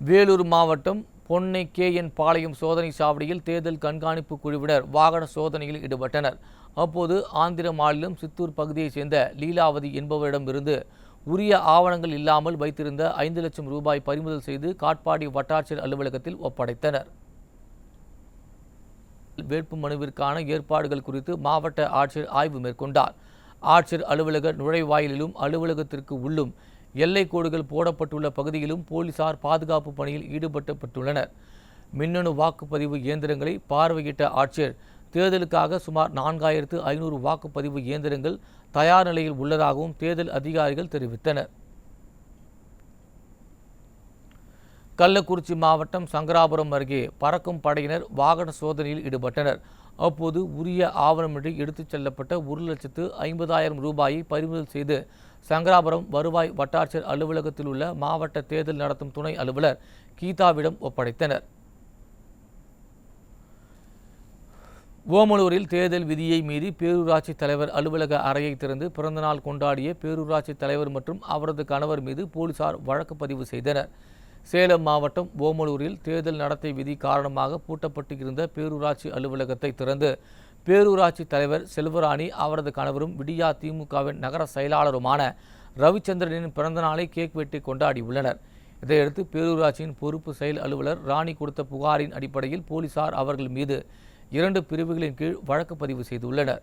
வேலூர் மாவட்டம் பொன்னை KN பாளையம் சோதனை சாவடியில் தேர்தல் கண்காணிப்பு குழுவினர் வாகன சோதனையில் ஈடுபட்டனர். அப்போது ஆந்திர மாநிலம் சித்தூர் பகுதியைச் சேர்ந்த லீலாவதி என்பவரிடமிருந்து உரிய ஆவணங்கள் இல்லாமல் வைத்திருந்த 5 லட்சம் ரூபாய் பறிமுதல் செய்து காட்பாடி வட்டாட்சியர் அலுவலகத்தில் ஒப்படைத்தனர். வேட்பு மனுவிற்கான ஏற்பாடுகள் குறித்து மாவட்ட ஆட்சியர் ஆய்வு மேற்கொண்டார். ஆட்சியர் அலுவலக நுழைவாயிலிலும் அலுவலகத்திற்கு உள்ளும் எல்லை கோடுகள் போடப்பட்டுள்ள பகுதியிலும் போலீசார் பாதுகாப்பு பணியில் ஈடுபட்டுள்ளனர். மின்னணு வாக்குப்பதிவு இயந்திரங்களை பார்வையிட்ட ஆட்சியர் தேர்தலுக்காக சுமார் 4500 வாக்குப்பதிவு இயந்திரங்கள் தயார் நிலையில் உள்ளதாகவும் தேர்தல் அதிகாரிகள் தெரிவித்தனர். கள்ளக்குறிச்சி மாவட்டம் சங்கராபுரம் அருகே பறக்கும் படையினர் வாகன சோதனையில் ஈடுபட்டனர். அப்போது உரிய ஆவணமின்றி எடுத்துச் செல்லப்பட்ட 1,50,000 ரூபாயை பறிமுதல் செய்து சங்கராபுரம் வருவாய் வட்டாட்சியர் அலுவலகத்தில் உள்ள மாவட்ட தேர்தல் நடத்தும் துணை அலுவலர் கீதாவிடம் ஒப்படைத்தனர். ஓமலூரில் தேர்தல் விதியை மீறி பேரூராட்சி தலைவர் அலுவலக அறையை திறந்து பிறந்தநாள் கொண்டாடிய பேரூராட்சி தலைவர் மற்றும் அவரது கணவர் மீது போலீசார் வழக்கு பதிவு செய்தனர். சேலம் மாவட்டம் ஓமலூரில் தேர்தல் நடத்தை விதி காரணமாக பூட்டப்பட்டு இருந்த பேரூராட்சி அலுவலகத்தை திறந்து பேரூராட்சி தலைவர் செல்வராணி அவரது கணவரும் விடியா திமுகவின் நகர செயலாளருமான ரவிச்சந்திரனின் பிறந்தநாளை கேக் வெட்டி கொண்டாடியுள்ளனர். இதையடுத்து பேரூராட்சியின் பொறுப்பு செயல் அலுவலர் ராணி கொடுத்த புகாரின் அடிப்படையில் போலீசார் அவர்கள் மீது 2 பிரிவுகளின் கீழ் வழக்கு பதிவு செய்துள்ளனர்.